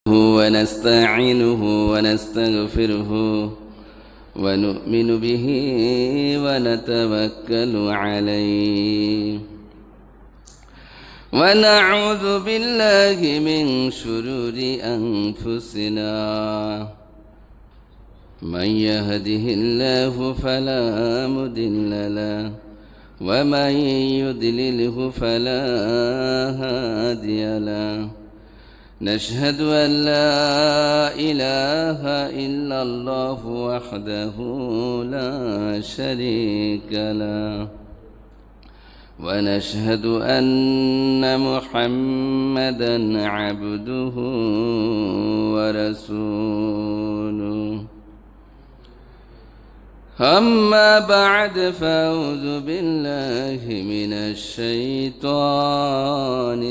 ونستعينه ونستغفره ونؤمن به ونتوكل عليه ونعوذ بالله من شرور أنفسنا من يهده الله فلا مضل له ومن يضلله فلا هادي له نشهد أن لا إله إلا الله وحده لا شريك له ونشهد أن محمدًا عبده ورسوله أما بعد فأعوذ بالله من الشيطان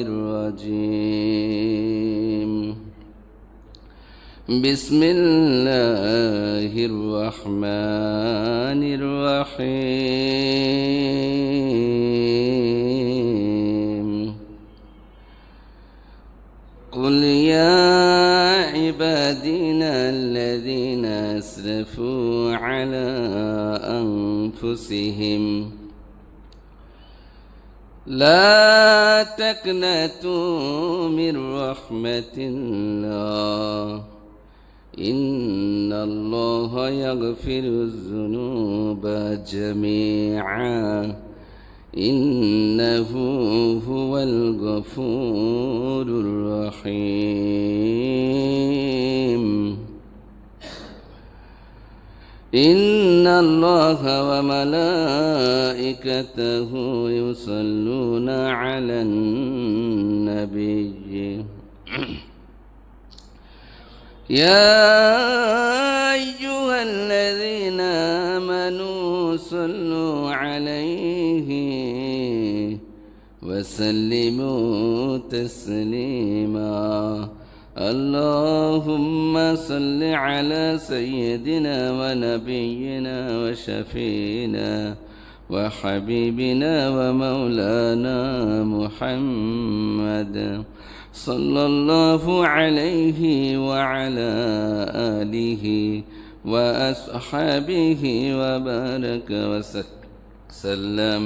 الرجيم بسم الله الرحمن الرحيم قل يا عبادنا الذين أسرفوا على أنفسهم لا تقنطوا من رحمة الله إن الله يغفر الذنوب جميعا إنه هو الغفور الرحيم إن الله وملائكته يصلون على النبي يا أيها الذين آمنوا صلوا عليه وسلموا تسليما اللهم صل على سيدنا ونبينا وشفينا وحبيبنا ومولانا محمد صلى الله عليه وعلى آله وأصحابه وبارك وسلم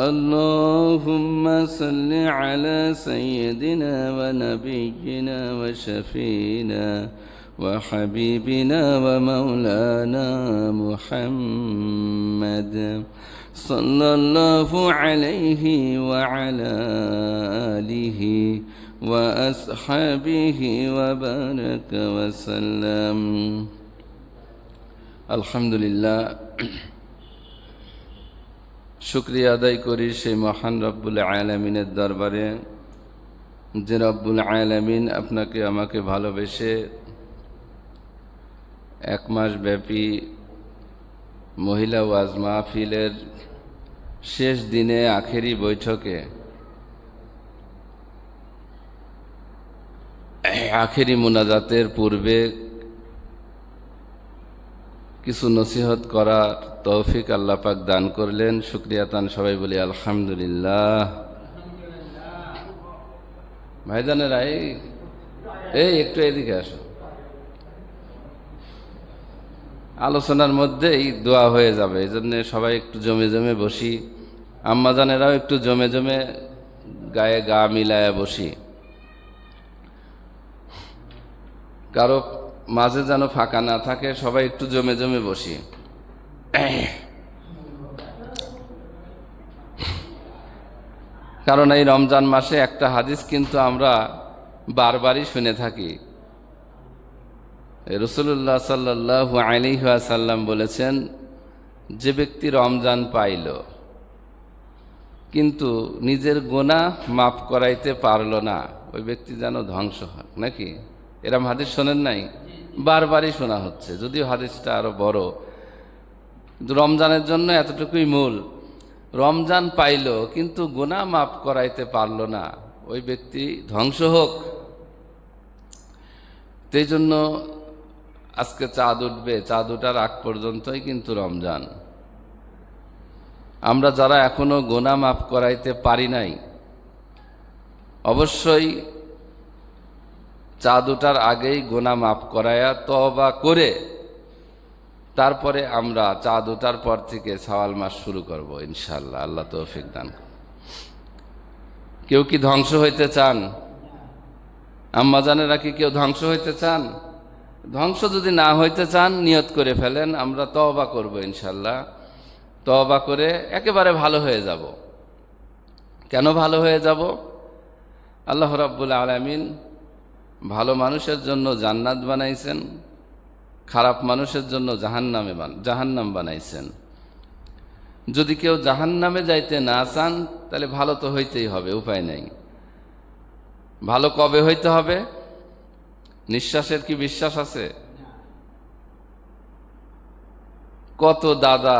اللهم صل على سيدنا ونبينا وشفينا وحبيبنا ومولانا محمد صلى الله عليه وعلى آله وأصحابه وبارك وسلم الحمد لله শুকরিয়া আদায় করি সেই মহান রব্বুল আলামিনের দরবারে যে রব্বুল আলামিন আপনাকে আমাকে ভালোবেসে এক মাস ব্যাপী মহিলা ওয়াজ মাহফিলের শেষ দিনে আখেরি বৈঠকে আখেরি মুনাজাতের পূর্বে কিছু নসিহত করার তৌফিক আল্লাহ পাক দান করলেন। শুকরিয়া তান সবাই বলি আলহামদুলিল্লাহ। ভাইজানেরা এই একটু এদিকে আসো, আলোচনার মধ্যেই দোয়া হয়ে যাবে, এই জন্য সবাই একটু জমে জমে বসি। আম্মাজানেরাও একটু জমে জমে গায়ে গা মিলায়া বসি, কারো মাঝে যেন ফাঁকা না থাকে, সবাই একটু জমে জমে বসি। কারণ এই রমজান মাসে একটা হাদিস কিন্তু আমরা বারবারই শুনে থাকি। রাসূলুল্লাহ সাল্লাল্লাহু আলাইহি ওয়াসাল্লাম বলেছেন, যে ব্যক্তি রমজান পাইল কিন্তু নিজের গুনাহ মাফ করাইতে পারল না, ওই ব্যক্তি যেন ধ্বংস হয়। নাকি এরম হাদিস শোনেন নাই? বারবারই শোনা হচ্ছে, যদিও হাদিসটা আরো বড়, কিন্তু রমজানের জন্য এতটুকুই মূল। রমজান পাইল কিন্তু গুনাহ মাফ করাইতে পারল না, ওই ব্যক্তি ধ্বংস হোক। সেই জন্য আজকে চাঁদ উঠবে, চাঁদ ওঠার আগ পর্যন্তই কিন্তু রমজান। আমরা যারা এখনো গুনাহ মাফ করাইতে পারি নাই, অবশ্যই চাঁদ ওঠার আগেই গুনাহ মাফ করায়া তওবা করে তারপরে আমরা চাঁদ ওঠার পর থেকে শাওয়াল মাস শুরু করব ইনশাআল্লাহ। আল্লাহ তৌফিক দান করুন। কেউ কি ধ্বংস হইতে চান? আম্মাজানেরা কি কেউ ধ্বংস হইতে চান? ধ্বংস যদি না হইতে চান নিয়ত করে ফেলেন, আমরা তওবা করব ইনশাআল্লাহ। তওবা করে একেবারে ভালো হয়ে যাব। কেন ভালো হয়ে যাব? আল্লাহ রাব্বুল আলামিন ভালো মানুষের জন্য জান্নাত বানাইছেন, খারাপ মানুষের জন্য জাহান্নাম বানাইছেন। যদি কেউ জাহান্নামে যাইতে না চান তাহলে ভালো তো হইতেই হবে, উপায় নাই। ভালো কবে হইতে হবে? নিঃশ্বাসের কি বিশ্বাস আছে? কত দাদা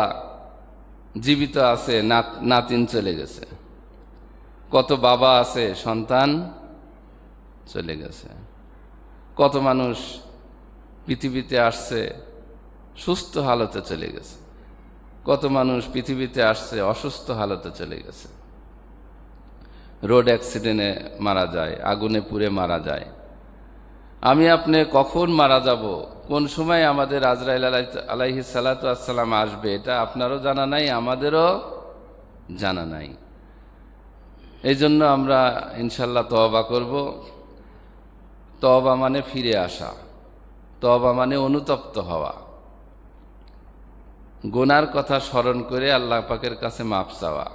জীবিত আছে, নাতিন চলে গেছে। কত বাবা আছে, সন্তান চলে গেছে। কত মানুষ পৃথিবীতে আসছে, সুস্থ হালতে চলে গেছে। কত মানুষ পৃথিবীতে আসছে, অসুস্থ হালতে চলে গেছে। রোড অ্যাক্সিডেন্টে মারা যায়, আগুনে পুড়ে মারা যায়। আমি আপনি কখন মারা যাব, কোন সময় আমাদের আজরাইল আলাইহিস সালাতু আসসালাম আসবে, এটা আপনারও জানা নাই, আমাদেরও জানা নাই। এই জন্য আমরা ইনশাল্লাহ তওবা করব। তওবা মানে ফিরে আসা, তওবা মানে অনুতপ্ত হওয়া, গুনার কথা স্মরণ করে আল্লাহ পাকের কাছে মাফ চাওয়া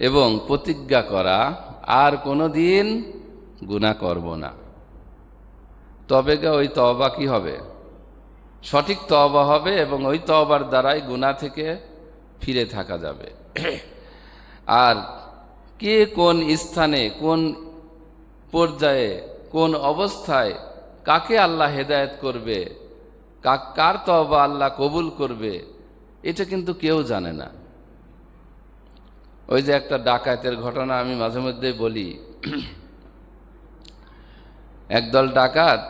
এবং প্রতিজ্ঞা করা আর কোনো দিন গুনাহ করব না। তবে ওই তওবা কি হবে? সঠিক তওবা হবে এবং ওই তওবার দ্বারাই গুনাহ থেকে ফিরে থাকা যাবে। আর কে কোন স্থানে, কোন পর্যায়ে, কোন অবস্থায় কাকে আল্লাহ হেদায়েত করবে, কার তওবা আল্লাহ কবুল করবে, এটা কিন্তু কেউ জানে না। ওই যে একটা ডাকাতের ঘটনা আমি মাঝে মধ্যে বলি। একদল ডাকাত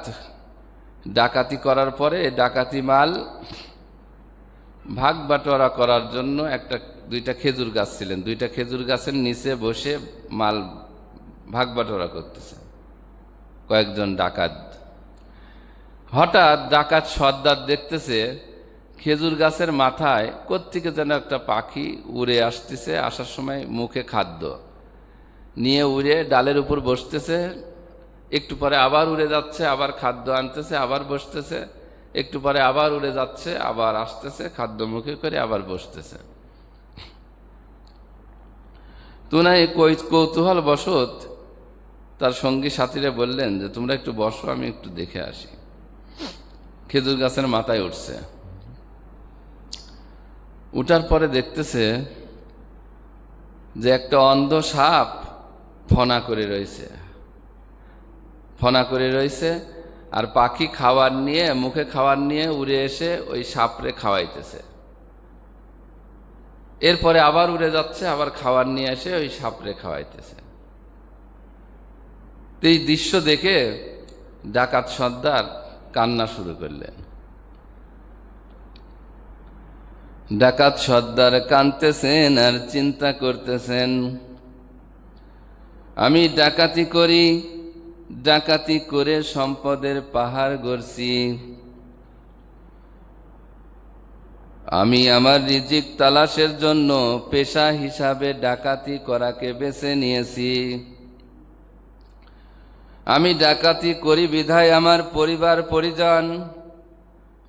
ডাকাতি করার পরে ডাকাতি মাল ভাগ বাটোয়ারা করার জন্য দুইটা খেজুর গাছ ছিলেন, দুইটা খেজুর গাছের নিচে বসে মাল ভাগ বাটোয়ারা করতেছে কয়েকজন ডাকাত। হঠাৎ ডাকাত সর্দার দেখতেছে খেজুর গাছের মাথায় কোত্থেকে যেন একটা পাখি উড়ে আসতেছে, আসার সময় মুখে খাদ্য নিয়ে উড়ে ডালের উপর বসতেছে, একটু পরে আবার উড়ে যাচ্ছে, আবার খাদ্য আনতেছে, আবার বসতেছে, একটু পরে আবার উড়ে যাচ্ছে, আবার আসতেছে, খাদ্য মুখে করে আবার বসতেছে। তো না কৌতূহল বশত তার সঙ্গী সাথীরা বললেন যে তোমরা একটু বসো, আমি একটু দেখে আসি। খেজুর গাছের মাথায় উঠছে, উঠার পরে দেখতেছে যে একটা অন্ধ সাপ ফনা করে রয়েছে, আর পাখি খাবার নিয়ে, মুখে খাবার নিয়ে উড়ে এসে ওই সাপরে খাওয়াইতেছে। এরপরে আবার উড়ে যাচ্ছে, আবার খাবার নিয়ে এসে ওই সাপরে খাওয়াইতেছে। তো এই দৃশ্য দেখে ডাকাত সর্দার কান্না শুরু করলেন। ডাকাত সর্দার কাঁদতেছেন আর চিন্তা করতেছেন, আমি ডাকাতি করি, ডাকাতি করে সম্পদের পাহাড় গড়ছি, আমি আমার রিজিক তালাশের জন্য পেশা হিসাবে ডাকাতি করাকে বেছে নিয়েছি। আমি ডাকাতি করি বিধায় আমার পরিবার পরিজন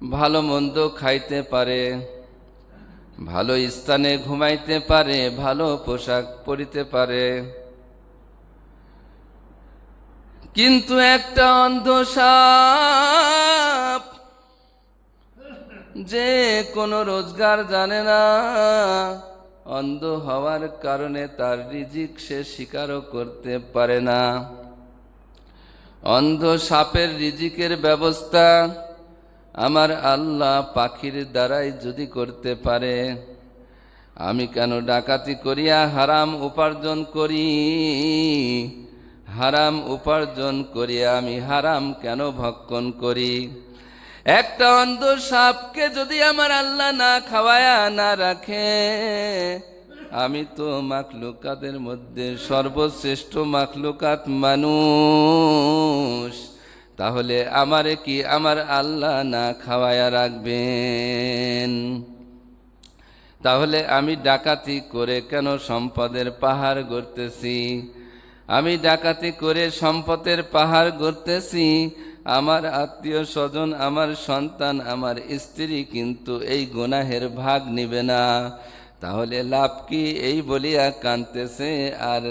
ভালো মন্দ খাইতে পারে, ভালো স্থানে ঘুমাইতে পারে, ভালো পোশাক পরিতে পারে। কিন্তু একটা অন্ধ সাপ যে কোনো রোজগার জানে না, অন্ধ হওয়ার কারণে তার রিজিক সে স্বীকারও করতে পারে না। অন্ধ সাপের রিজিকের ব্যবস্থা আমার আল্লাহ পাখির দ্বারাই যদি করতে পারে, আমি কেন ডাকাতি করিয়া হারাম উপার্জন করি? হারাম উপার্জন করিয়া আমি হারাম কেন ভক্ষণ করি? একটা অন্ধ সাপকে যদি আমার আল্লাহ না খাওয়ায়া না রাখে, আমি তো মাখলুকাতের মধ্যে সর্বশ্রেষ্ঠ মাখলুকাত মানুষ, তাহলে আমারে কি আমার আল্লাহ না খাওয়ায়া রাখবেন? তাহলে আমি ডাকাতি করে কেন সম্পদের পাহাড় গড়তেছি? আমি ডাকাতি করে সম্পদের পাহাড় গড়তেছি, আমার আত্মীয় স্বজন, আমার সন্তান, আমার স্ত্রী কিন্তু এই গুনাহের ভাগ নিবে না, তাহলে লাভ কি? এই বলিয়া কাঁদতেছে, আর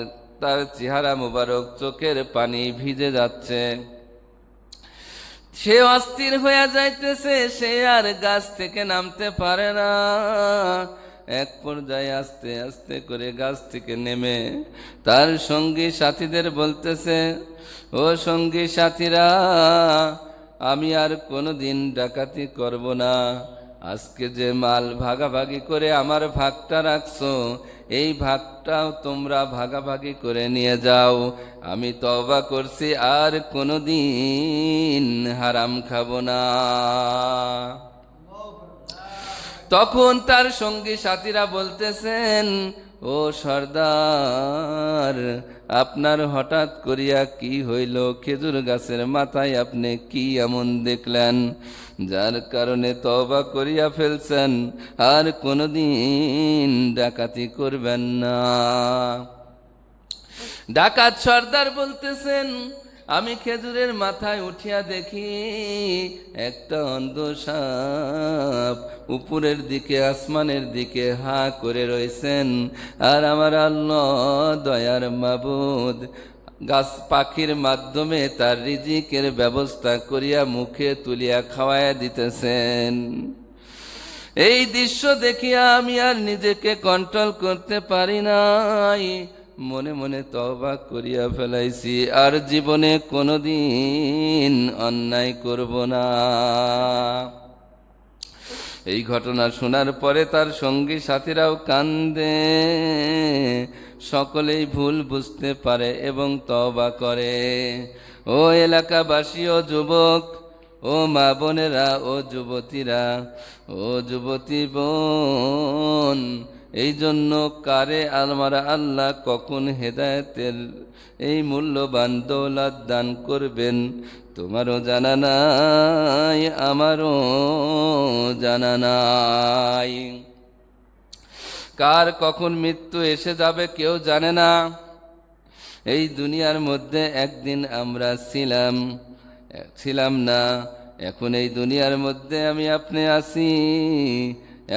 তার চেহারা মুবারক চোখের পানি ভিজে যাচ্ছে। সে অস্থির হয়ে যাইতেছে, সে আর গাছ থেকে নামতে পারে না। এক পর্যায়ে আস্তে আস্তে করে গাছ থেকে নেমে তার সঙ্গী সাথীদের বলতেছে, ও সঙ্গী সাথীরা, আমি আর কোনোদিন ডাকাতি করব না। আজকে যে মাল ভাগাভাগি করে আমার ভাগটা রাখছো, এই ভাগটাও তোমরা ভাগাভাগি করে নিয়ে যাও। আমি তওবা করছি, আর কোনোদিন হারাম খাবো না। তখন তার সঙ্গী সাথীরা বলতেছেন, ও সর্দার, আপনার হঠাৎ করিয়া কি হইল? খেজুর গাছের মাথায় আপনি কি এমন দেখলেন যার কারণে তওবা করিয়া ফেলছেন, আর কোনোদিন ডাকাতি করবেন না? ডাকাত সর্দার বলতেছেন, আমি খেজুরের মাথায় উঠিয়া দেখি একটা অন্ধ সাপ উপরের দিকে, আসমানের দিকে হা করে রয়েছেন, আর আমার আল্লাহ দয়ার মাবুদ গাছ পাখির মাধ্যমে তার রিজিকের ব্যবস্থা করিয়া মুখে তুলিয়া খাওয়াইয়া দিতেছেন। এই দৃশ্য দেখিয়া আমি আর নিজেকে কন্ট্রোল করতে পারি নাই, মনে মনে তওবা করিয়া ফেলাইছি, আর জীবনে কোনোদিন অন্যায় করব না। এই ঘটনা শোনার পরে তার সঙ্গী সাথীরাও কান্দে, সকলেই ভুল বুঝতে পারে এবং তওবা করে। ও এলাকাবাসী, ও যুবক, ও মা বোনেরা, ও যুবতীরা, ও যুবতী বোন, এই জন্য কারে আমার আল্লাহ কখন হেদায়েতের এই মূল্যবান দৌলত দান করবেন তোমারও জানা নাই, আমারও জানা নাই। কার কখন মৃত্যু এসে যাবে কেউ জানে না। এই দুনিয়ার মধ্যে একদিন আমরা ছিলাম না, এখন এই দুনিয়ার মধ্যে আমি আপনি আছি।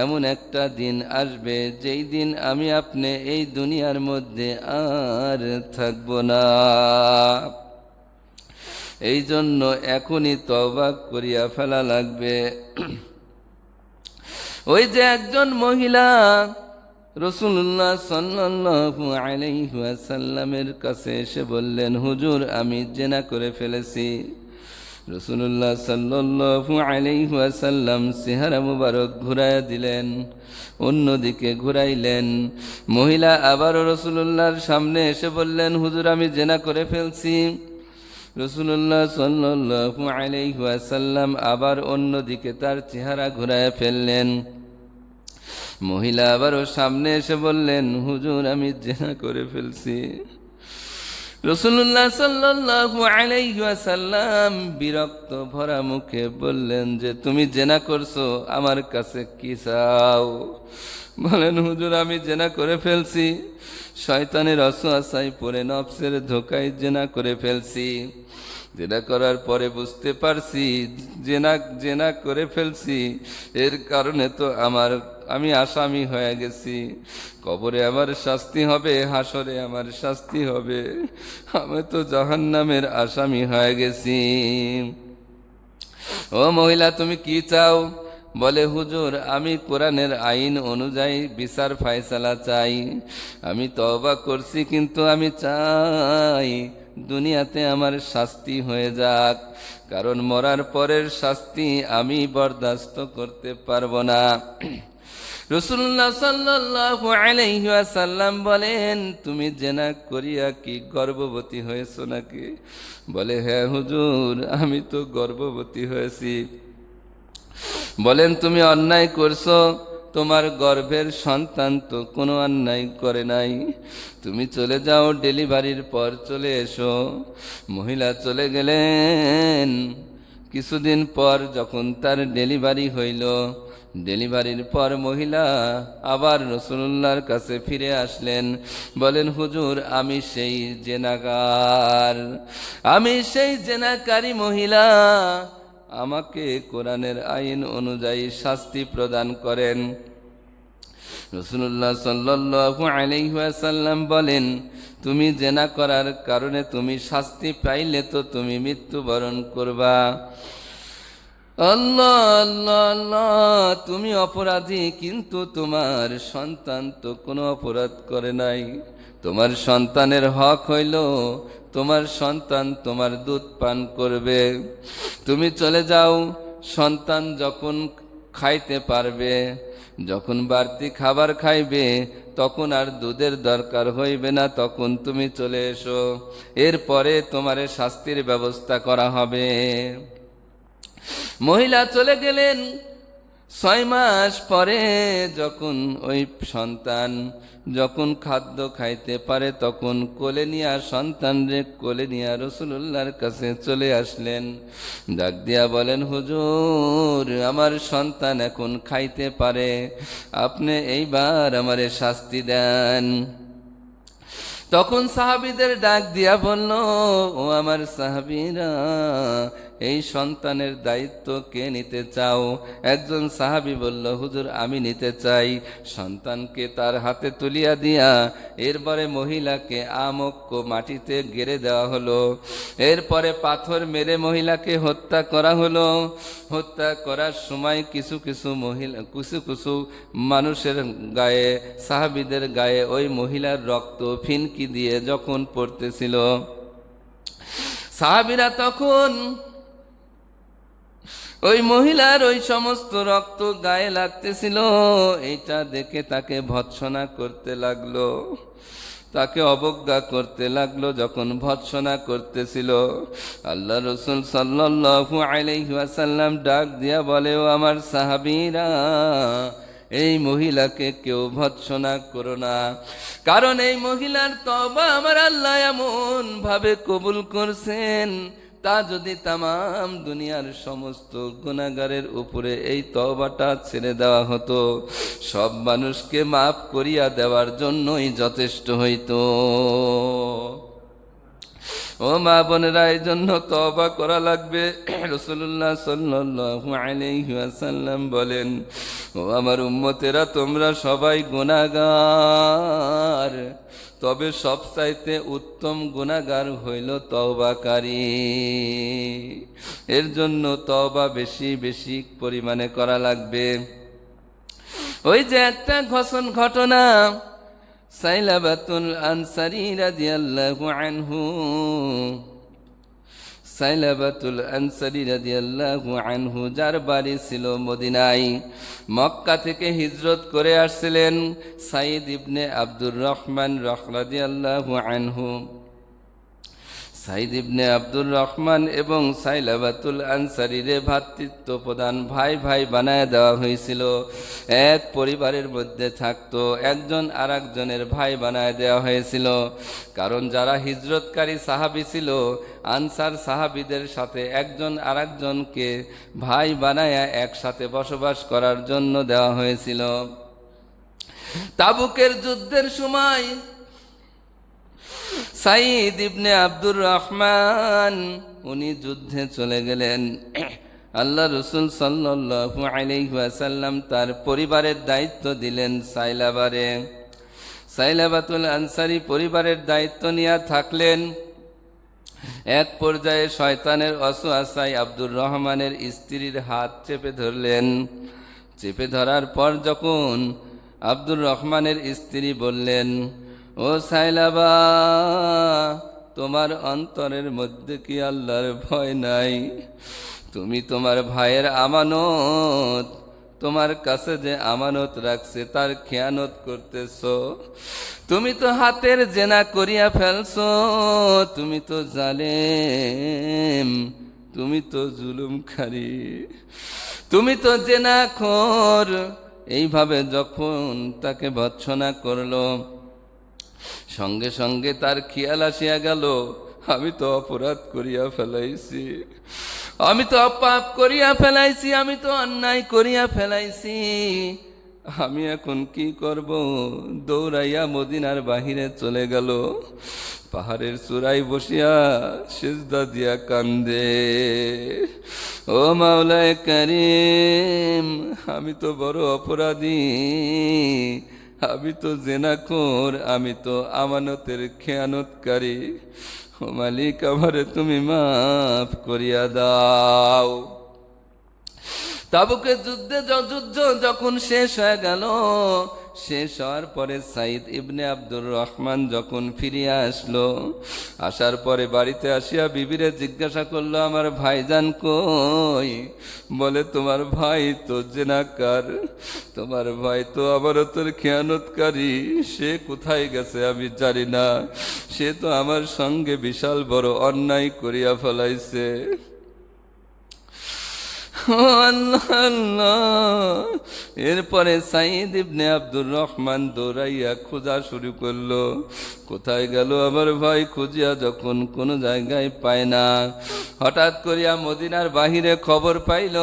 এমন একটা দিন আসবে যেই দিন আমি আপনি এই দুনিয়ার মধ্যে আর থাকব না। এই জন্য এখনই তওবা করিয়া ফেলা লাগবে। ওই যে একজন মহিলা রাসূলুল্লাহ সাল্লাল্লাহু আলাইহি ওয়াসাল্লামের কাছে এসে বললেন, হুজুর, আমি জিনা করে ফেলেছি। রাসূলুল্লাহ সাল্লাল্লাহু আলাইহি ওয়াসাল্লাম চেহারা মুবারক ঘুরাইয়া দিলেন, অন্যদিকে ঘুরাইলেন। মহিলা আবারও রাসূলুল্লাহর সামনে এসে বললেন, হুজুর, আমি জিনা করে ফেলছি। রাসূলুল্লাহ সাল্লাল্লাহু আলাইহি ওয়াসাল্লাম আবার অন্যদিকে তার চেহারা ঘুরাইয়া ফেললেন। মহিলা আবারও সামনে এসে বললেন, হুজুর, আমি জিনা করে ফেলছি। রাসূলুল্লাহ সাল্লাল্লাহু আলাইহি ওয়াসাল্লাম বিরক্ত ভরা মুখে বললেন যে, তুমি জিনা করছো, আমার কাছে কি চাও? বলেন, হুজুর, আমি জিনা করে ফেলছি, শয়তানের ওয়াসওয়াসায় পড়ে নফসের ধোঁকায় জিনা করে ফেলছি। জিনা করার পরে বুঝতে পারছি জিনা করে ফেলছি, এর কারণে তো আমি আসামি হয়ে গেছি। কবরে আমার শাস্তি হবে, হাসরে আমার শাস্তি হবে, আমি তো জাহান্নামের আসামি হয়ে গেছি। ও মহিলা, তুমি কি চাও? বলে, হুজুর, আমি কোরআনের আইন অনুযায়ী বিচার ফায়সালা চাই। আমি তওবা করছি, কিন্তু আমি চাই দুনিয়াতে আমার শাস্তি হয়ে যাক, কারণ মরার পরের শাস্তি আমি বরদাস্ত করতে পারবো না। রাসূলুল্লাহ সাল্লাল্লাহু আলাইহি ওয়াসাল্লাম বলেন, তুমি জিনা করিয়া কি গর্ভবতী হয়েছো নাকি? বলে, হ্যাঁ হুজুর, আমি তো গর্ভবতী হয়েছি। বলেন, তুমি অন্যায় করছো? তোমার গর্ভের সন্তান তো কোনো অন্যায় করে নাই, তুমি চলে যাও, ডেলিভারির পর চলে এসো। মহিলা চলে গেলেন। কিছুদিন পর যখন তার ডেলিভারি হইল, ডেলিভারির পর মহিলা আবার রাসূলুল্লাহর কাছে ফিরে আসলেন। বলেন, হুজুর, আমি সেই জেনাকার, আমি সেই জেনাকারী মহিলা, আমাকে কোরআনের আইন অনুযায়ী শাস্তি প্রদান করেন। রাসূলুল্লাহ সাল্লাল্লাহু আলাইহি ওয়াসাল্লাম বলেন, তুমি জেনা করার কারণে তুমি শাস্তি পাইলে তো তুমি মৃত্যুবরণ করবা। আল্লাহ আল্লাহ আল্লাহ, তুমি অপরাধী, কিন্তু তোমার সন্তান তো কোনো অপরাধ করে নাই। তোমার সন্তানের হক হইল তোমার সন্তান তোমার দুধ পান করবে। তুমি চলে যাও, সন্তান যখন খাইতে পারবে, যখন বাড়তি খাবার খাইবে, তখন আর দুধের দরকার হইবে না, তখন তুমি চলে এসো, এরপরে তোমার শাস্তির ব্যবস্থা করা হবে। মহিলা চলে গেলেন। 6 মাস পরে যখন ওই সন্তান যখন খাদ্য খাইতে পারে, তখন কোলে নিয়া সন্তানরে কোলে নিয়া রাসূলুল্লাহর কাছে চলে আসলেন। ডাক দিয়া বলেন, হুজুর, আমার সন্তান এখন খাইতে পারে, আপনি এইবার আমারে শাস্তি দেন। তখন সাহাবীদের ডাক দিয়া বলল, ও আমার সাহাবীরা, এই সন্তানের দায়িত্ব কে নিতে চাও? একজন সাহাবী বলল, হুজুর, আমি নিতে চাই। সন্তানকে তার হাতে তুলিয়া দিয়া এরপরে মহিলাকে আমক্ষ মাটিতে গেড়ে দেওয়া হলো। এরপরে পাথর মেরে মহিলাকে হত্যা করা হলো। হত্যা করার সময় কিছু কিছু মানুষের গায়ে, সাহাবীদের গায়ে ওই মহিলার রক্ত ফিনকি দিয়ে যখন পড়তেছিল, সাহাবীরা তখন ওই মহিলার ওই সমস্ত রক্ত গায়ে লাগতেছিল, এইটা দেখে তাকে ভৎসনা করতে লাগলো, তাকে অবজ্ঞা করতে লাগলো। যখন ভৎসনা করতেছিল, আল্লাহ রাসূল সাল্লাল্লাহু আলাইহি ওয়াসাল্লাম ডাক দিয়া বলে, ও আমার সাহাবীরা, এই মহিলাকে কেউ ভৎসনা করো না, কারণ এই মহিলার তওবা আমার আল্লাহ এমন ভাবে কবুল করছেন, তা যদি তামাম দুনিয়ার সমস্ত গুনাহগারের উপরে এই তওবাটা ছেড়ে দেওয়া হতো, সব মানুষকে মাফ করিয়া দেওয়ার জন্যই যথেষ্ট হইতো। ও মা বোনেরা, এই জন্য তওবা করা লাগবে। রাসূলুল্লাহ সাল্লাল্লাহু আলাইহি ওয়াসাল্লাম বলেন, ও আমার উম্মতেরা, তোমরা সবাই গুনাহগার, তবে সবচাইতে উত্তম গুনাহগার হইল তওবাকারী। এর জন্য তওবা বেশি বেশি পরিমাণে করা লাগবে। ওই যে একটা ঘটনা, সাইলাবাতুল আনসারী রাদিয়াল্লাহু আনহু, সাইলাবাতুল আনসারী রাদিয়াল্লাহু আনহু, যার বাড়ি ছিল মদিনায়, মক্কা থেকে হিজরত করে আসছিলেন সাইদ ইবনে আব্দুর রহমান রাদিয়াল্লাহু আনহু। সাইদ ইবনে আব্দুর রহমান এবং সাইলাবাতুল আনসারীরে ভ্রাতৃত্ব প্রদান ভাই ভাই বানায় দেওয়া হয়েছিল। এক পরিবারের মধ্যে থাকতো, একজন আর একজনের ভাই বানায় দেওয়া হয়েছিল। কারণ যারা হিজরতকারী সাহাবী ছিল, আনসার সাহাবীদের সাথে একজন আর একজনকে ভাই বানায়া একসাথে বসবাস করার জন্য দেওয়া হয়েছিল। তাবুকের যুদ্ধের সময় সাইদ ইবনে আব্দুর রহমান উনি যুদ্ধে চলে গেলেন। আল্লাহ রাসূল সাল্লাল্লাহু আলাইহি ওয়াসাল্লাম তার পরিবারের দায়িত্ব দিলেন সাইলাবারে। সাইলাবাতুল আনসারী পরিবারের দায়িত্ব নিয়ে থাকলেন। এক পর্যায়ে শয়তানের ওয়াসওয়াসায় আব্দুর রহমানের স্ত্রীর হাত চেপে ধরলেন। চেপে ধরার পর যখন আব্দুর রহমানের স্ত্রী বললেন, ও সাইলাবা, তোমার অন্তরের মধ্যে কি আল্লাহর ভয় নাই? তুমি তোমার ভাইয়ের আমানত, তোমার কাছে যে আমানত রাখছে তার খেয়ানত করতেছো। তুমি তো হাতের জেনা করিয়া ফেলছো, তুমি তো জালেম, তুমি তো জুলুমকারী, তুমি তো জেনাখোর, এইভাবে যখন তাকে ভৎসনা করলো, সঙ্গে সঙ্গে তার খেয়াল আসিয়া গেল, আমি তো অপরাধ করিয়া ফেলাইছি, আমি তো পাপ করিয়া ফেলাইছি, আমি তো অন্যায় করিয়া ফেলাইছি, আমি এখন কি করব? দৌড়াইয়া মদিনার বাহিরে চলে গেল, পাহাড়ের চূড়ায় বসিয়া সিজদা দিয়া কান্দে, ও মাওলায়ে কারীম, আমি তো বড় অপরাধী, আমি তো জেনাখোর, আমি তো আমানতের খেয়ানতকারী, ও মালিক, আমারে তুমি মাফ করিয়া দাও। তাবুকের যুদ্ধ যখন শেষ হয়ে গেল, শেষ হওয়ার পরে সাইদ ইবনে আব্দুর রহমান যখন ফিরিয়া আসলো, আসার পরে বাড়িতে আসিয়া বিবিরে জিজ্ঞাসা করলো, আমার ভাইজান কই? বলে, তোমার ভাই তো জেনাকার, তোমার ভাই তো আমানতের খেয়ানতকারী, সে কোথায় গেছে আমি জানি না, সে তো আমার সঙ্গে বিশাল বড় অন্যায় করিয়া ফেলাইছে। আল্লাহ আল্লাহ। এরপরে সাইদ ইবনে আব্দুর রহমান দৌড়াইয়া খোঁজা শুরু করলো, কোথায় গেল আমার ভাই? খুঁজিয়া যখন কোনো জায়গায় পায় না, হঠাৎ করিয়া মদিনার বাহিরে খবর পাইল,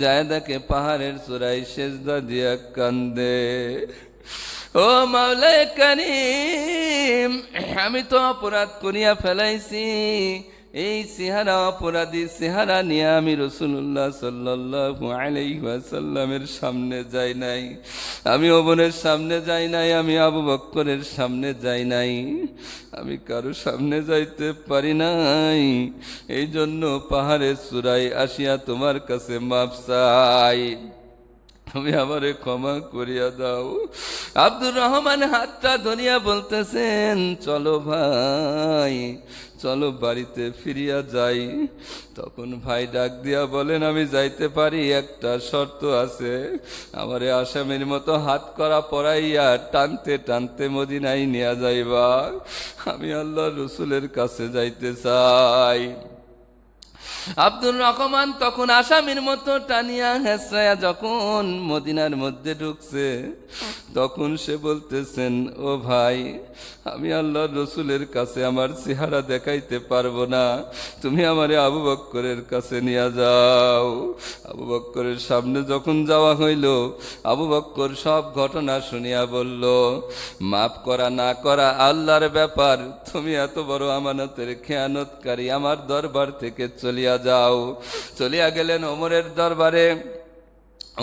যায় দেখে পাহাড়ের চূড়ায় সেজদা দিয়া কান্দে, ও মাওলায়ে কারীম, আমি তো অপরাধ করিয়া ফেলাইছি, এই চেহারা অপরাধী চেহারা নিয়ে আমি রাসূলুল্লাহ সাল্লাল্লাহু আলাইহি ওয়াসাল্লামের সামনে যাই নাই, আমি ওমরের সামনে যাই নাই, আমি আবু বকরের সামনে যাই নাই, আমি কারো সামনে যাইতে পারি নাই, এই জন্য পাহাড়ের চূড়ায় আসিয়া তোমার কাছে মাপ চাই, তুমি আমারে ক্ষমা করিয়া দাও। আব্দুর রহমান হাতটা ধরিয়া বলতেছেন, চলো ভাই, চলো বাড়িতে ফিরিয়া যাই। তখন ভাই ডাক দিয়া বলেন, আমি যাইতে পারি, একটা শর্ত আছে, আমারে আসামির মতো হাত করা পরাইয়া টানতে টানতে মদিনায় নিয়ে যাইবা, আমি আল্লাহর রাসূলের কাছে যাইতে চাই। আব্দুর রহমান তখন আসামির মতো টানিয়া হেসরায়া যখন মদিনার মধ্যে ঢুকছে, তখন সে বলতেছেন, ও ভাই, আমি আল্লাহর রাসূলের কাছে আমার চেহারা দেখাইতে পারবো না, তুমি আমারে আবু বকরের কাছে নিয়ে যাও। আবু বকরের সামনে যখন যাওয়া হইল, আবু বকর সব ঘটনা শুনিয়া বলল, মাফ করা না করা আল্লাহর ব্যাপার, তুমি এত বড় আমানতের খেয়ানতকারী, আমার দরবার থেকে চলিয়া যাও। চলিয়া গেলেন ওমরের দরবারে।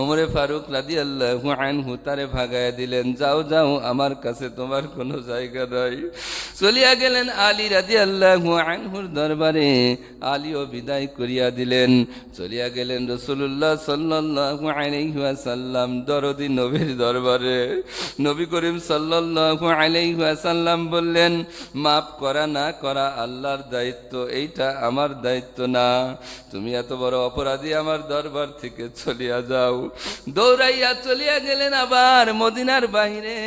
ওমরে ফারুক রাদিয়াল্লাহু আনহু তারে ভাগাইয়া দিলেন, যাও যাও, আমার কাছে তোমার কোনো জায়গা নাই। চলিয়া গেলেন আলী রাদিয়াল্লাহু আনহুর দরবারে, আলীও বিদায় করিয়া দিলেন। চলিয়া গেলেন রাসূলুল্লাহ সাল্লাল্লাহু আলাইহি ওয়াসাল্লাম দরদি নবীর দরবারে। নবী করিম সাল্লাল্লাহু আলাইহি ওয়াসাল্লাম বললেন, মাফ করা না করা আল্লাহর দায়িত্ব, এইটা আমার দায়িত্ব না, তুমি এত বড় অপরাধী, আমার দরবার থেকে চলিয়া যাও। দৌড়াইয়া চলিয়া গেলেন, আবার মদিনার বাহিরে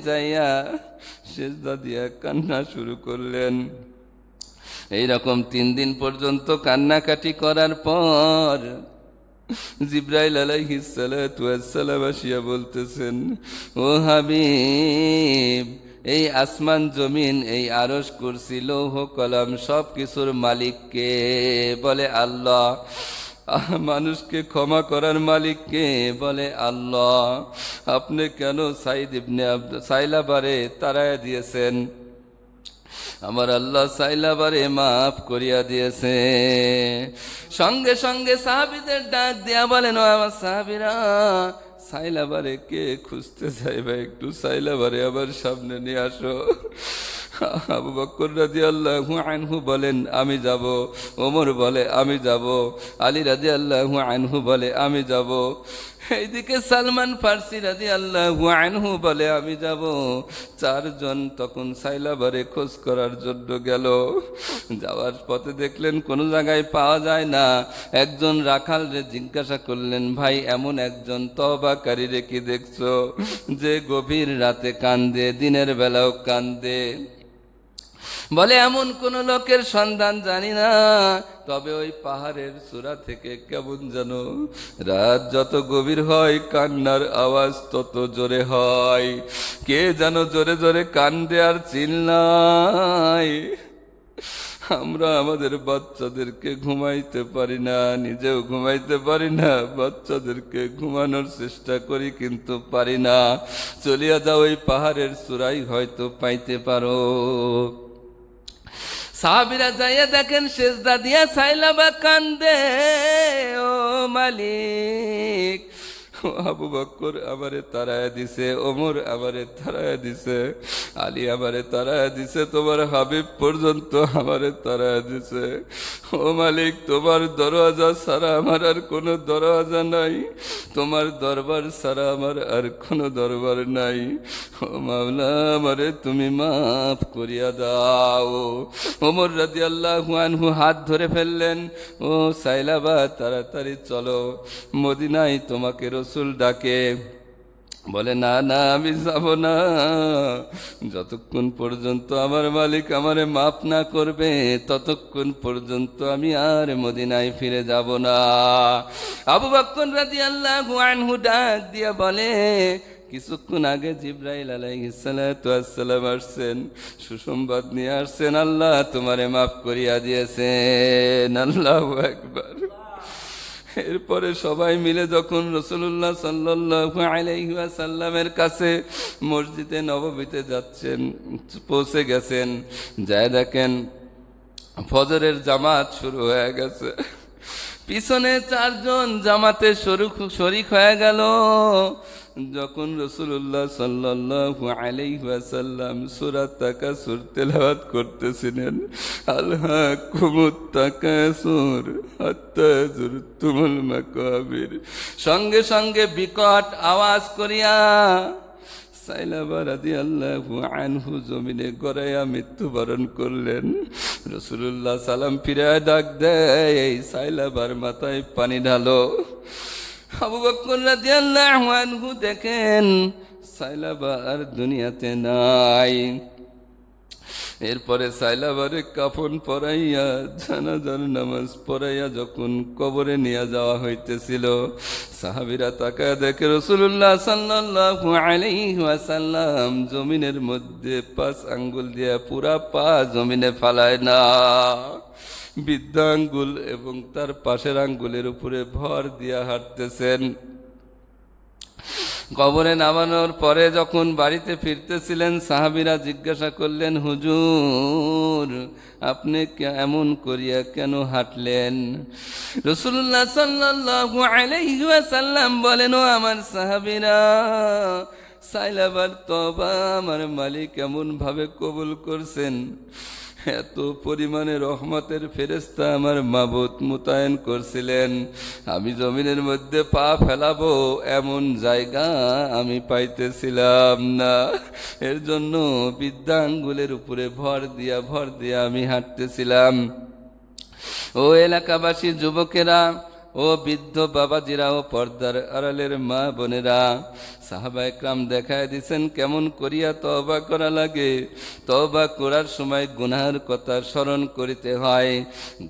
যাইয়া সেজদা দিয়া কান্না শুরু করলেন। এইরকম 3 দিন পর্যন্ত কান্নাকাটি করার পর জিবরাইল আলাইহিস সালাতু ওয়াস সালাম আসিয়া বলতেছেন, ও হাবিব, এই আসমান জমিন, এই আরশ কুরসি লৌহ কলম সব কিছুর মালিক কে? বলে আল্লাহ। মানুষকে ক্ষমা করার মালিক কে? বলে আল্লাহ। আপনি কেন সাইদ ইবনে সাইলাবারে তাড়াইয়া দিয়েছেন? আমার আল্লাহ সাইলাবারে মাফ করিয়া দিয়েছে। সঙ্গে সঙ্গে সাহাবীদের ডাক দিয়া বলেন, ও আমার সাহাবীরা, সাইলাবারে কে খুঁজতে যাইবে? একটু সাইলাবারে আবার সামনে নিয়ে আসো। আবু বকর রাদিয়াল্লাহু আনহু বলেন, আমি যাব। ওমর বলে, আমি যাব। আলী রাদিয়াল্লাহু আনহু বলে, আমি যাব। এইদিকে সালমান ফারসি রাদিয়াল্লাহু আনহু বলে, আমি যাব। 4 জন তখন সাইলাবারে খোঁজ করার জন্য গেল। যাওয়ার পথে দেখলেন কোনো জায়গায় পাওয়া যায় না। একজন রাখালরে জিজ্ঞাসা করলেন, ভাই, এমন একজন তওবাকারী রে কি দেখছো, যে গভীর রাতে কান্দে, দিনের বেলাও কান্দে? বলে এমন কোন লোকের সন্ধান জানি না, তবে ওই পাহাড়ের চূড়া থেকে কেমন যেন রাত যত গভীর হয় কান্নার আওয়াজ তত জোরে হয়। কে যেন জোরে জোরে কান্দে আর চিল্লায়। আমরা আমাদের বাচ্চাদেরকে ঘুমাইতে পারি না, নিজেও ঘুমাইতে পারি না, বাচ্চাদেরকে ঘুমানোর চেষ্টা করি কিন্তু পারি না। চলিয়া যাও, ওই পাহাড়ের চূড়াই হয়তো পাইতে পারো। সাহাবীরা যাইয়া দেখেন সেজদা দিয়া সাইলাবা কান্দে, ও মালিক। আবু বকর আমারে তাড়ায়া দিছে, ওমর আমারে তাড়ায়া দিছে, আলী আমারে তাড়ায়া দিছে, তোমার হাবিব পর্যন্ত আমারে তাড়ায়া দিছে। ও মালিক, তোমার দরওয়াজা ছাড়া আমার আর কোনো দরওয়াজা নাই, তোমার দরবার ছাড়া আমার আর কোনো দরবার নাই। ও মাওলা, আমারে তুমি মাফ করিয়া দাও। ওমর রাদিয়াল্লাহু আনহু হাত ধরে ফেললেন, ও সাইলাবা তাড়াতাড়ি চলো, মদিনায় তোমাকে রসুল ডাকে। বলে না না, আমি যাব না, যতক্ষণ পর্যন্ত আমার মালিক আমারে মাফ না করবে ততক্ষণ পর্যন্ত আমি আর মদিনায় ফিরে যাব না। আবু বকর রাদিয়াল্লাহু আনহু ডাক দিয়া বলে, কিছুক্ষণ আগে জিবরাইল আলাইহিস সালাতু ওয়াস সালাম আসছেন, সুসংবাদ নিয়ে আসছেন, আল্লাহ তোমারে মাফ করিয়া দিয়েছেন। আল্লাহু আকবার। এরপরে সবাই মিলে যখন রাসূলুল্লাহ সাল্লাল্লাহু আলাইহি ওয়াসাল্লামের কাছে মসজিদে নববীতে যাচ্ছেন, পৌঁছে গেছেন, যায় দেখেন ফজরের জামাত শুরু হয়ে গেছে। পিছনে চারজন জামাতে শরীক হয়ে গেল। যখন রাসূলুল্লাহ সাল্লাল্লাহু আলাইহি ওয়াসাল্লাম সূরা তাকাসুর তেলাওয়াত করতেছিলেন, আলহাকুমুত তাকাসুর হাত্তা যুরতুমুল মাকাবির, সঙ্গে সঙ্গে বিকট আওয়াজ করিয়া সাইলাবা রাদিয়াল্লাহু আনহু জমিনে গড়াইয়া মৃত্যুবরণ করলেন। রাসূলুল্লাহ সালাম ফিরায় ডাক দেয়, এই সাইলাবার মাথায় পানি ঢালো। আবু বকর রাদিয়াল্লাহু আনহু দেখেন সাইলাবা আর দুনিয়াতে নাই। এরপরে সাইলাবারে কাফন পরাইয়া জানাজার নামাজ পড়াইয়া যখন কবরে নিয়ে যাওয়া হইতেছিল, সাহাবীরা তাকায় দেখে রাসূলুল্লাহ সাল্লাল্লাহু আলাইহি ওয়াসাল্লাম জমিনের মধ্যে 5 আঙ্গুল দিয়া পুরা পা জমিনে ফালায় না, বৃদ্ধা আঙ্গুল এবং তার পাশের আঙ্গুলের উপরে ভর দিয়া হাঁটতেছেন। কবরে নামানোর পরে যখন বাড়িতে ফিরতেছিলেন, সাহাবীরা জিজ্ঞাসা করলেন, হুজুর আপনি এমন করিয়া কেন হাঁটলেন? রাসূলুল্লাহ সাল্লাল্লাহু আলাইহি ওয়াসাল্লাম বলেন, ও আমার সাহাবীরা, সাইলাবার তওবা আমার মালিক এমন ভাবে কবুল করছেন, এত পরিমাণে রহমতের ফেরেশতা আমার মাবুদ মোতায়েন করছিলেন, আমি জমিনের মধ্যে পা ফেলাবো এমন জায়গা আমি পাইতেছিলাম না। এর জন্য বৃদ্ধা আঙ্গুলের উপরে ভর দিয়া আমি হাঁটতেছিলাম। ও এলাকাবাসী যুবকেরা, ও বৃদ্ধ বাবাজিরা, ও পর্দার আড়ালের মা বোনেরা, সাহাবা একরাম দেখায় দিছেন কেমন করিয়া তওবা করা লাগে। তওবা করার সময় গুনাহের কথা স্মরণ করিতে হয়,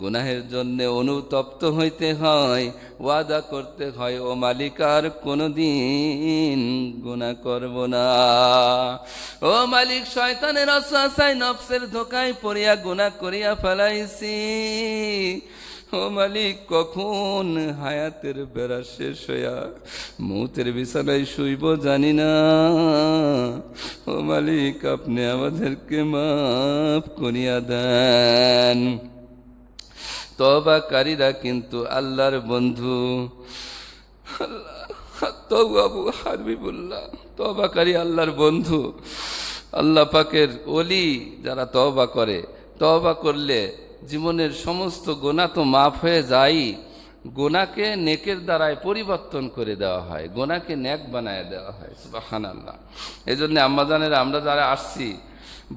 গুনাহের জন্য অনুতপ্ত হইতে হয়, ওয়াদা করতে হয়, ও মালিক আর কোনোদিন গুনাহ করব না। ও মালিক, শয়তানের ওয়াসওয়াসায় নফসের ধোঁকায় পড়িয়া গুনাহ করিয়া ফেলাইছি। ও মালিক, কখন হায়াতের বেড়া শেষ হইয়া মৌতের বিছানায় শুইব জানি না। ও মালিক, আপনি আমাদেরকে মাফ করিয়া দেন। তওবাকারীরা কিন্তু আল্লাহর বন্ধু। আবু হাবিবুল্লাহ, তওবাকারী আল্লাহর বন্ধু, আল্লাহ পাকের ওলি যারা তওবা করে, তওবা করলে জীবনের সমস্ত গুনাহ তো মাফ হয়ে যায়, গুনাহকে নেকের দ্বারায় পরিবর্তন করে দেওয়া হয়, গুনাহকে নেক বানায় দেওয়া হয়। সুবহানাল্লাহ। এই জন্য আম্মাজানেরা, আমরা যারা আসছি,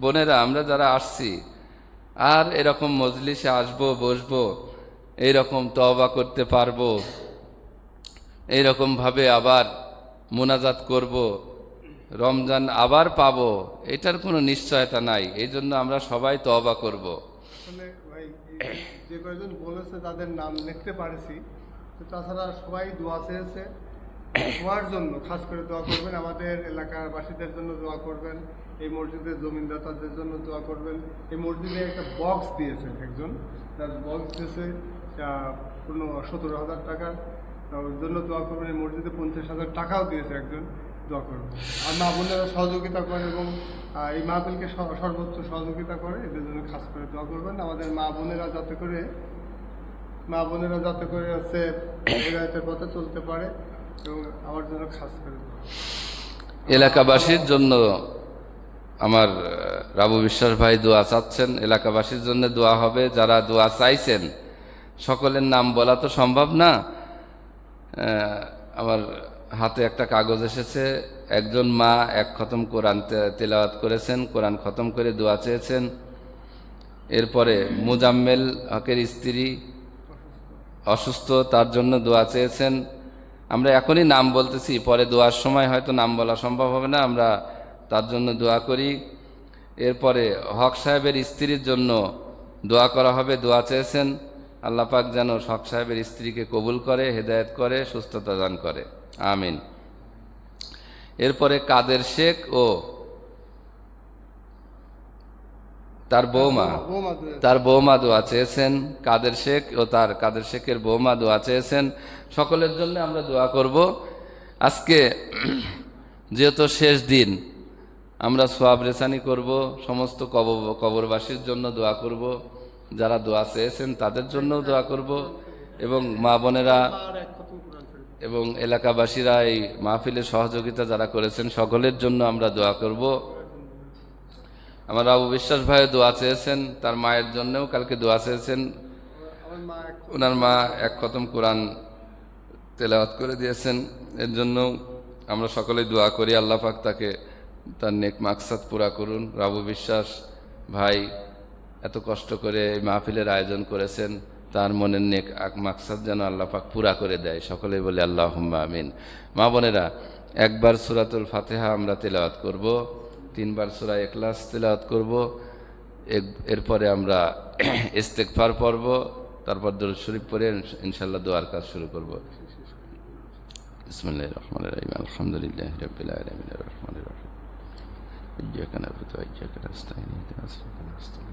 বোনেরা আমরা যারা আসছি, আর এরকম মজলিসে আসবো, বসবো, এইরকম তওবা করতে পারবো, এইরকমভাবে আবার মোনাজাত করব, রমজান আবার পাবো এটার কোনো নিশ্চয়তা নাই। এই জন্য আমরা সবাই তওবা করব। আসলে ভাই যে কয়জন বলেছে তাদের নাম লিখতে পারেছি, তো তাছাড়া সবাই দোয়া চেয়েছে। দোয়ার জন্য খাস করে দোয়া করবেন, আমাদের এলাকার বাসীদের জন্য দোয়া করবেন, এই মসজিদের জমিনদাতাদের জন্য দোয়া করবেন। এই মসজিদে একটা বক্স দিয়েছে একজন, তার বক্স দিয়েছে 17,000 টাকা, ওর জন্য দোয়া করবেন। এই মসজিদে 50,000 টাকাও দিয়েছে একজন, দোয়া করবেন। আর মা বোনেরা সহযোগিতা করে এবং এই মাহফিলকে সর্বোচ্চ সহযোগিতা করে, এদের জন্য খাস করে দোয়া করবেন। আমাদের মা বোনেরা যাতে করে আছে হেদায়েতের পথে চলতে পারে, এবং আমার জন্য খাস করে দোয়া। এলাকাবাসীর জন্য আমার রাবু বিশ্বাস ভাই দোয়া চাচ্ছেন, এলাকাবাসীর জন্য দোয়া হবে। যারা দোয়া চাইছেন সকলের নাম বলা তো সম্ভব না। আমার হাতে একটা কাগজ এসেছে, একজন মা এক খতম কোরআন তেলাওয়াত করেছেন, কোরআন খতম করে দোয়া চেয়েছেন। এরপরে মুজাম্মেল হকের স্ত্রী অসুস্থ, তার জন্য দোয়া চেয়েছেন। আমরা এখনই নাম বলতেছি, পরে দোয়ার সময় হয়তো নাম বলা সম্ভব হবে না, আমরা তার জন্য দোয়া করি। এরপরে হক সাহেবের স্ত্রীর জন্য দোয়া করা হবে, দোয়া চেয়েছেন। আল্লাহ পাক যেন হক সাহেবের স্ত্রীকে কবুল করে, হেদায়েত করে, সুস্থতা দান করে, আমিন। এরপরে কাদের শেখ ও তার বৌমা দোয়া চেয়েছেন। কাদের শেখের বৌমা দোয়া চেয়েছেন। সকলের জন্য আমরা দোয়া করব। আজকে যেহেতু শেষ দিন, আমরা সোয়াব রেসানি করব, সমস্ত কবরবাসীর জন্য দোয়া করব, যারা দোয়া চেয়েছেন তাদের জন্যও দোয়া করব, এবং মা বোনেরা এবং এলাকাবাসীরা এই মাহফিলের সহযোগিতা যারা করেছেন সকলের জন্য আমরা দোয়া করব। আমার আবু বিশ্বাস ভাই দোয়া চেয়েছেন, তার মায়ের জন্যও কালকে দোয়া চেয়েছেন। ওনার মা এক খতম কোরআন তেলাওয়াত করে দিয়েছেন, এর জন্য আমরা সকলেই দোয়া করি। আল্লাহ পাক তাকে তার নেক মাকসাদ পুরা করুন। রাবু বিশ্বাস ভাই এত কষ্ট করে এই মাহফিলের আয়োজন করেছেন, তার মনের নেক মাকসাদ যেন আল্লাহ পাক পুরা করে দেয়। সকলেই বলে আল্লাহুম্মা আমিন। মা বোনেরা, একবার সূরাতুল ফাতিহা আমরা তেলাওয়াত করব, 3 বার সূরা ইখলাস তেলাওয়াত করব, এরপরে আমরা ইস্তেগফার পড়ব, তারপর দরুদ শরীফ পড়ে ইনশাআল্লাহ দোয়ার কাজ শুরু করব। বিসমিল্লাহির রহমানির রহিম। আলহামদুলিল্লাহি রাব্বিল আলামিন আর রহমানির রহিম। ইয়্যাকা না'বুদু ওয়া ইয়্যাকা নাস্তাঈন ইহদিনাস সিরাতাল মুস্তাকিম।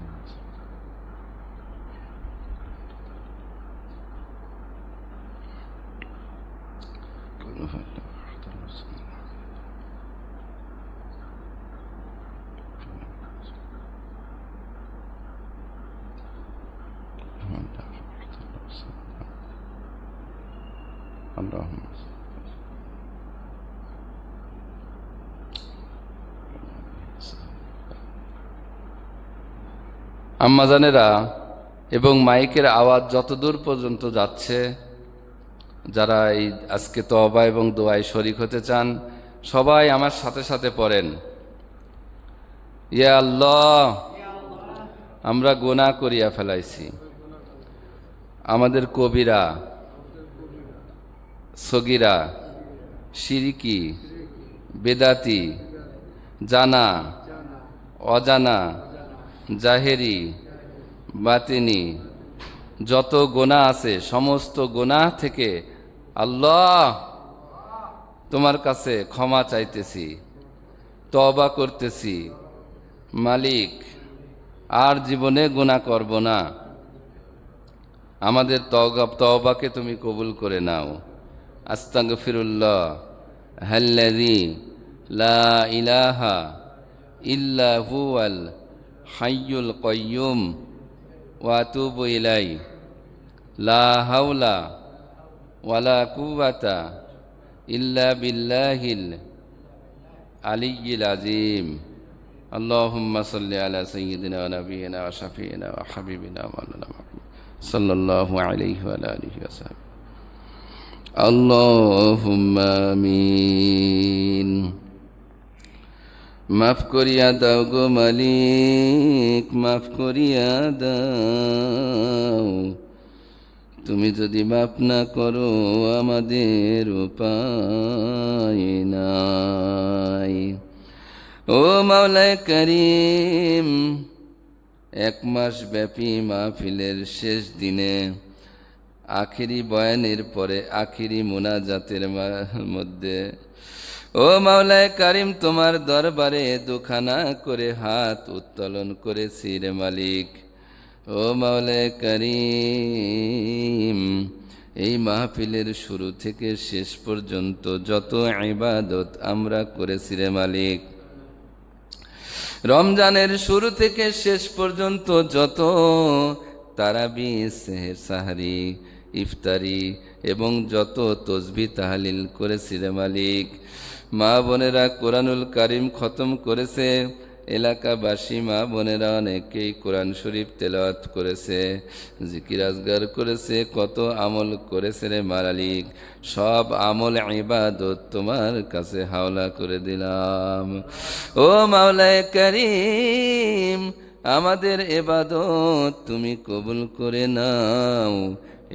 আম্মাজানেরা এবং মাইকের আওয়াজ যতদূর পর্যন্ত যাচ্ছে, যারা এই আজকে তওবা এবং দোয়ায় শরীক হতে চান সবাই আমার সাথে সাথে পড়েন, ইয়া আল্লাহ, আমরা গুনাহ করিয়া ফেলাইছি। আমাদের কবিরা, সগীরা, শিরকি, বেদাতি, জানা অজানা, জাহেরি, বাতিনি যত গুনাহ আছে সমস্ত গুনাহ থেকে আল্লাহ তোমার কাছে ক্ষমা চাইতেছি, তওবা করতেছি। মালিক, আর জীবনে গুনাহ করব না। আমাদের তওবাকে তুমি কবুল করে নাও। আস্তাগফিরুল্লাহ আল্লাযী লা ইলাহা ইল্লা হুয়াল হাইয়ুল কাইয়্যুম ওয়া আতুবু ইলাইহি লা হাওলা ওয়ালা কুওয়াতা ইল্লা বিল্লাহিল আলিয়্যিল আযীম। আল্লাহুম্মা সাল্লি আলা সাইয়্যিদিনা ওয়া নাবিয়িনা ওয়া শাফিইনা ওয়া হাবিবিনা মাওলানা মুহাম্মদ সাল্লাল্লাহু আলাইহি ওয়া আলিহি ওয়া সাহবিহি। আল্লাহুম্মা আমিন। মাফ করিয়া দাও গো মালিক, মাফ করিয়া দাও। তুমি যদি মাফ না করো আমাদের উপায় নাই। ও মাওলায়ে করিম, 1 মাস ব্যাপী মাহফিলের শেষ দিনে আখিরি বয়ানের পরে আখিরি মুনাজাতের মধ্যে ও মাওলায়ে কারিম, তোমার দরবারে দুখানা করে হাত উত্তোলন করেছি রে মালিক। ও মাওলায়ে কারিম, এই মাহফিলের শুরু থেকে শেষ পর্যন্ত যত ইবাদত আমরা করেছি রে মালিক, রমজানের শুরু থেকে শেষ পর্যন্ত যত তারাবি, সেহর, সাহারি, ইফতারি এবং যত তসবিহ তাহলিল করেছি রে মালিক, মা বোনেরা কোরআনুল কারিম খতম করেছে, এলাকাবাসী মা বোনেরা অনেকেই কোরআন শরীফ তেলাওয়াত করেছে, জিকির আজগার করেছে, কত আমল করেছে রে মালিক। সব আমল ইবাদত তোমার কাছে হাওলা করে দিলাম। ও মাওলায়ে করিম, আমাদের ইবাদত তুমি কবুল করে নাও।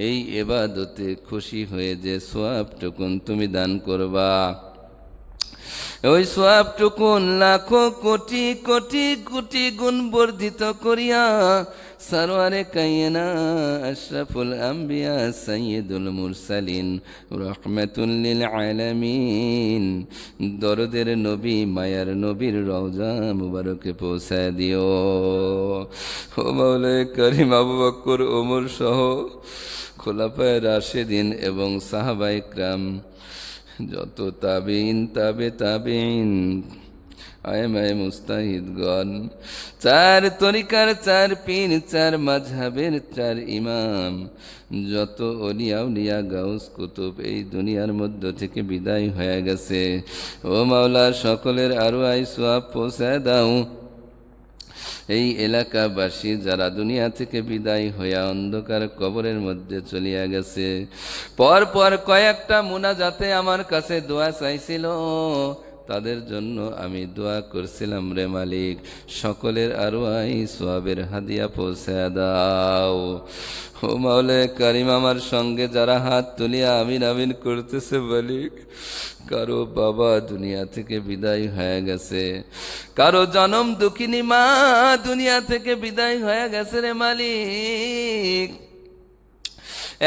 এই ইবাদতে খুশি হয়ে যে সওয়াবটুকুন তুমি দান করবা, ওই সওয়াবটুকুন লাখো কোটি কোটি কোটি গুণ বর্ধিত করিয়া সরওয়ারে কায়না আশরাফুল আম্বিয়া সাইয়্যিদুল মুরসালিন রাহমাতুল লিল আলামিন দরদের নবী মায়ার নবীর রওজা মুবারকে পৌঁছায় দিও। ও মাওলায়ে কারিম, আবু বকর, ওমর সহ খোলাফায়ে রাশিদিন এবং সাহাবায়ে কিরাম, যত তাবিঈন, তাবিঈন, আইমায়ে মুস্তাহিদগণ, 4 তরিকার 4 পীর, 4 মাযহাবের 4 ইমাম, যত ওলিয়া উলিয়া গাউস কুতুব এই দুনিয়ার মধ্য থেকে বিদায় হয়ে গেছে, ও মাওলা সকলের আরওয়াহ সওয়াব পৌঁছায় দাও। এই এলাকাবাসী যারা দুনিয়া থেকে বিদায় হইয়া অন্ধকার কবরের মধ্যে চলিয়া গেছে, পর কয়েকটা মুনাজাতে আমার কাছে দোয়া চাইছিল, তাদের জন্য আমি দোয়া করছিলাম রে মালিক, সকলের আরওয়াহ সওয়াবের হাদিয়া পৌঁছায় দাও। ও মাওলায়ে কারিম, আমার সঙ্গে যারা হাত তুলিয়া আমিন আমিন করতেছে মালিক, কারো বাবা দুনিয়া থেকে বিদায় হয়ে গেছে, কারো জনম দুঃখিনী মা দুনিয়া থেকে বিদায় হয়ে গেছে রে মালিক।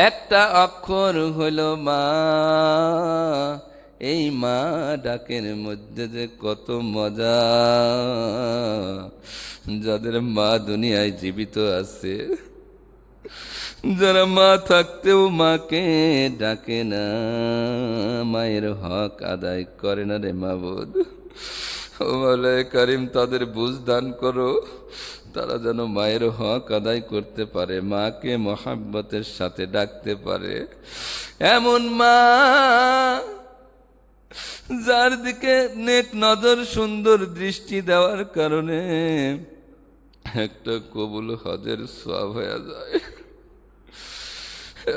একটা অক্ষর হইল মা, এই মা ডাকের মধ্যে যে কত মজা। যাদের মা দুনিয়ায় জীবিত আছে, যারা মা থাকতেও মাকে ডাকে না, মায়ের হক আদায় করে না রে মাবুদ, ও মাওলায়ে কারিম তাদের বুঝ দান করো, তারা যেন মায়ের হক আদায় করতে পারে, মাকে মহাব্বতের সাথে ডাকতে পারে। এমন মা যার দিকে নেক নজর সুন্দর দৃষ্টি দেওয়ার কারণে একটা কবুল হজের সওয়াব হয়ে যায়।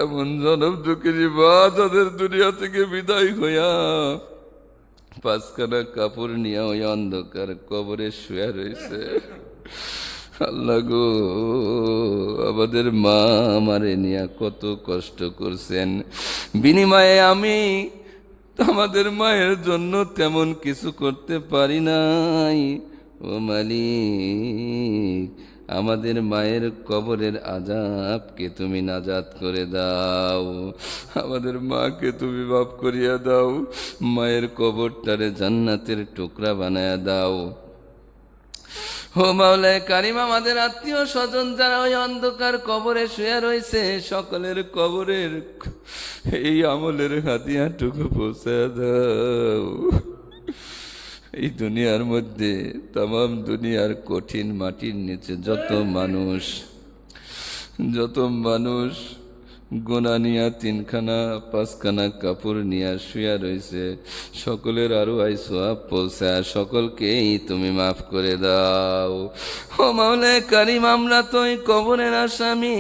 এমন জনম দুঃখিনী মা যাদের দুনিয়া থেকে বিদায় হইয়া 5খানা কাপড় নিয়ে ওই অন্ধকার কবরে শুয়ে রয়েছে। আল্লাহ গো, আমাদের মা আমারে নিয়ে কত কষ্ট করছেন, বিনিময়ে আমি আমাদের মায়ের জন্য তেমন কিছু করতে পারি নাই। ও মালিক, আমাদের মায়ের কবরের আযাবকে তুমি নাজাত করে দাও, আমাদের মাকে তুমি মাফ করিয়া দাও, মায়ের কবরটারে জান্নাতের টুকরা বানায়া দাও। ও মাওলায়ে কারিম, আমাদের আত্মীয় স্বজন যারা ওই অন্ধকার কবরে শুয়ে রয়েছে, সকলের কবরের এই আমলের হাদিয়াটুকু পৌঁছায় দাও। এই দুনিয়ার মধ্যে, তামাম দুনিয়ার কঠিন মাটির নিচে যত মানুষ গোনা নিয়া 3খানা 5খানা কাপড় নিয়া শুয়া রয়েছে, সকলের আরওয়াহ সওয়াব পৌঁছায় সকলকেই তুমি মাফ করে দাও। ও মাওলায়ে কারিম, আমরা তো এই কবরের আসামি,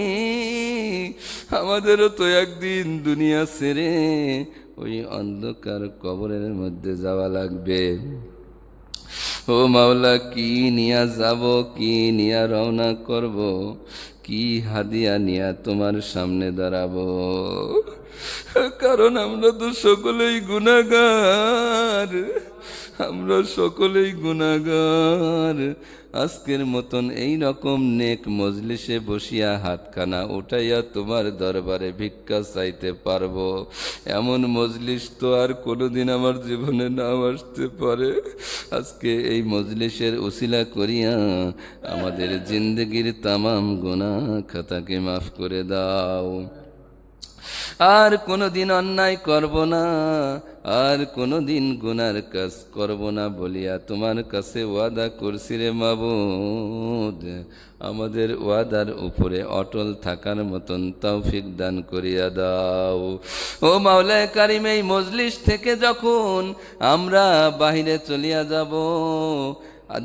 আমাদেরও তো একদিন দুনিয়া ছেড়ে ওই অন্ধকার কবরের মধ্যে যাওয়া লাগবে। ও মাওলা, কি নিয়া যাব, কি নিয়া রওনা করব, কি হাদিয়া নিয়া তোমার সামনে দাঁড়াবো, কারণ আমরা তো সকলেই গুনাহগার, আমরা সকলেই গুনাহগার। আজকের মতন এই রকম নেক মজলিসে বসিয়া হাতখানা উঠাইয়া তোমার দরবারে ভিক্ষা চাইতে পারবো এমন মজলিস তো আর কোনোদিন আমার জীবনে নাও আসতে পারে। আজকে এই মজলিসের উসিলা করিয়া আমাদের জিন্দগির তামাম গুনাহ খাতাকে মাফ করে দাও। আর কোনোদিন অন্যায় করব না, আর কোনোদিন গুনার কাজ করব না বলিয়া তোমার কাছে ওয়াদা করছি রে মাবুদ। আমাদের ওয়াদার উপরে অটল থাকার মতন তৌফিক দান করিয়া দাও। ও মাওলায়ে কারিম, এই মজলিস থেকে যখন আমরা বাহিরে চলিয়া যাব,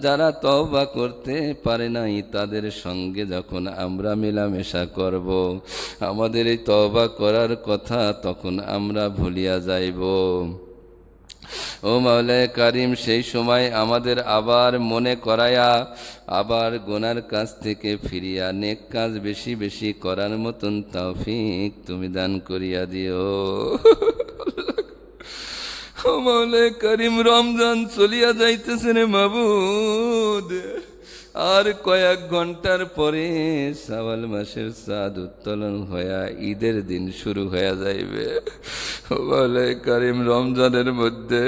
যারা তওবা করতে পারে নাই তাদের সঙ্গে যখন আমরা মেলামেশা করব, আমাদের এই তওবা করার কথা তখন আমরা ভুলিয়া যাইব। ও মাওলায়ে কারিম, সেই সময় আমাদের আবার মনে করায়া আবার গুনার কাজ থেকে ফিরিয়া নেক কাজ বেশি বেশি করার মতন তৌফিক তুমি দান করিয়া দিও। ও মাওলায়ে কারিম, রমজান চলিয়া যাইতেছে রে মাবুদ। আর কয়েক ঘন্টার পরে শাওয়াল মাসের চাঁদ উত্তোলন হইয়া ঈদের দিন শুরু হয়ে যাইবে। ও মাওলায়ে কারিম, রমজানের মধ্যে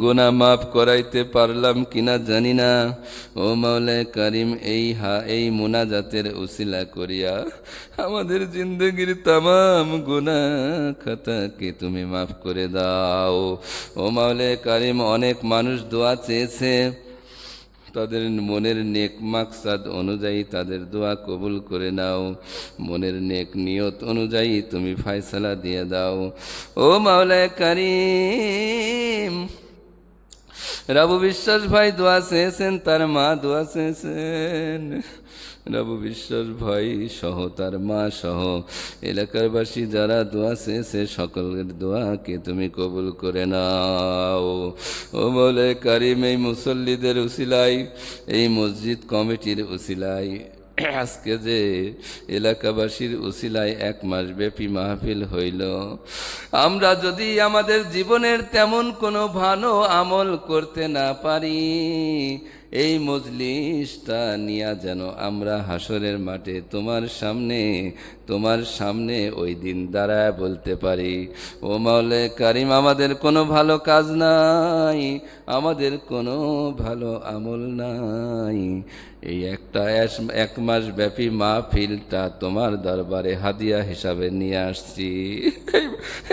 গুনাহ মাফ করাইতে পারলাম কিনা জানি না। ও মাওলায়ে কারিম, এই মুনাজাতের উসিলা করিয়া আমাদের জিন্দগির তামাম গুনাহ খাতাকে তুমি মাফ করে দাও। ও মাওলায়ে কারিম, অনেক মানুষ দোয়া চেয়েছে, তাদের মনের নেক মাকসাদ অনুযায়ী তাদের দোয়া কবুল করে নাও। মনের নেক নিয়ত অনুযায়ী তুমি ফয়সালা দিয়ে দাও। ও মাওলায়ে কারিম, রাবু বিশ্বাস ভাই দোয়া চেয়েছেন, তার মা দোয়া চেয়েছেন। রাবু বিশ্বাস ভাই সহ তার মা সহ এলাকার বাসী যারা দোয়া চেয়েছে সকলের দোয়াকে তুমি কবুল করে নাও। ও মাওলায়ে কারিম, এই মুসল্লিদের উসিলাই, এই মসজিদ কমিটির উসিলাই, আজকে যে এলাকাবাসীর উসিলায় 1 মাস ব্যাপী মাহফিল হইল, আমরা যদি আমাদের জীবনের তেমন কোনো ভালো আমল করতে না পারি, এই মজলিসটা নিয়া যেন আমরা হাসরের মাঠে তোমার সামনে ওই দিন দাঁড়ায় বলতে পারি, ও মাওলায়ে কারিম, আমাদের কোনো ভালো কাজ নাই, আমাদের কোনো ভালো আমল নাই, এই একটা 1 মাস ব্যাপী মাহফিলটা তোমার দরবারে হাদিয়া হিসাবে নিয়ে আসছি।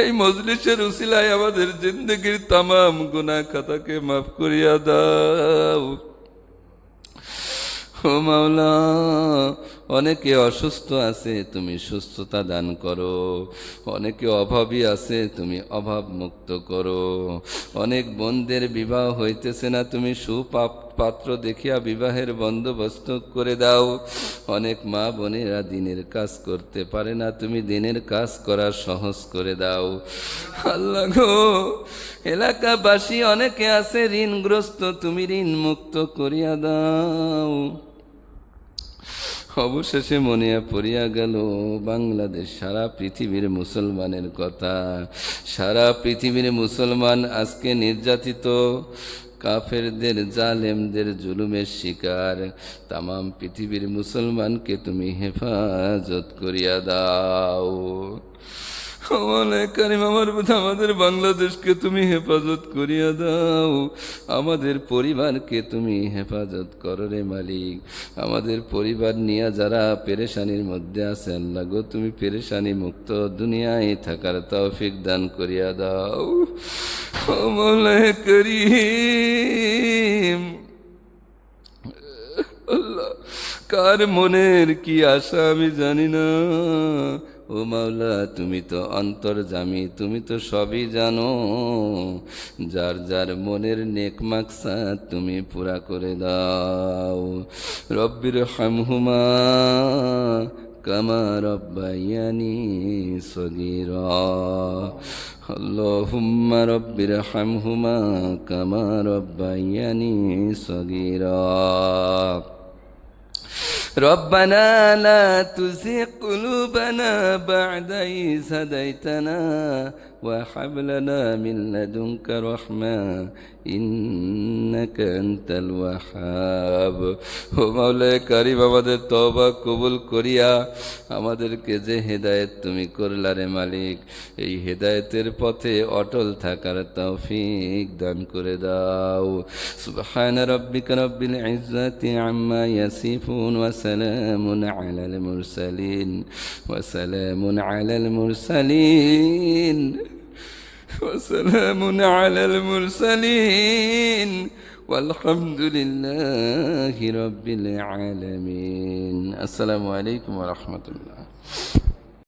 এই মজলিসের উসিলায় আমাদের জিন্দগির তামাম গুনাহ খাতাকে মাফ করিয়া দাও। ও মাওলা, অনেকে অসুস্থ আছে, তুমি সুস্থতা দান করো। অনেকে অভাবী আছে, তুমি অভাব মুক্ত করো। অনেক বোনদের বিবাহ হইতেছে না, তুমি সুপাত্র দেখিয়া বিবাহের বন্দোবস্ত করে দাও। অনেক মা বোনেরা দিনের কাজ করতে পারে না, তুমি দিনের কাজ করা সহজ করে দাও। আল্লাহ গো, এলাকাবাসী অনেকে আছে ঋণগ্রস্ত, তুমি ঋণ মুক্ত করিয়া দাও। অবশেষে মনে পড়িয়া গেল বাংলাদেশ, সারা পৃথিবীর মুসলমানের কথা। সারা পৃথিবীর মুসলমান আজকে নির্যাতিত, কাফেরদের জালেমদের জুলুমের শিকার। তামাম পৃথিবীর মুসলমানকে তুমি হেফাজত করিয়া দাও। আমাদের বাংলাদেশকে তুমি হেফাজত করিয়া দাও। আমাদের পরিবারকে তুমি হেফাজত করো রে মালিক। আমাদের পরিবার নিয়ে যারা পেরেশানির মধ্যে আছে, আল্লাহ গো, তুমি পেরেশানি মুক্ত দুনিয়ায় থাকার তৌফিক দান করিয়া দাও। ও মাওলায়ে কারীম, আল্লাহ, কার মনের কি আশা আমি জানি না। ও মাওলা, তুমি তো অন্তর্যামী, তুমি তো সবই জানো। যার যার মনের নেক মাকসাদ তুমি পুরা করে দাও। রব্বির হামহুমা কামা রব্বায়ানি সগীরা। আল্লাহুম্মা রব্বির হামহুমা কামা রব্বায়ানি সগীরা। ربنا لا تزغ قلوبنا بعد إذ هديتنا وهب لنا من لدنك رحمة إنك أنت الوهاب ও মাওলায়ে কারীম আমাদের তওবা কবুল করিয়া আমাদেরকে যে হেদায়েত তুমি করলা রে মালিক এই হেদায়েতের পথে অটল থাকার তৌফিক দান করে দাও সুবহান রাব্বিকা রব্বিল ইজ্জাতি আম্মা ইয়াসিফুন ওয়া সালামুন আলাল মুরসালিন وسلام على المرسلين وسلام على المرسلين والحمد لله رب العالمين السلام عليكم ورحمة الله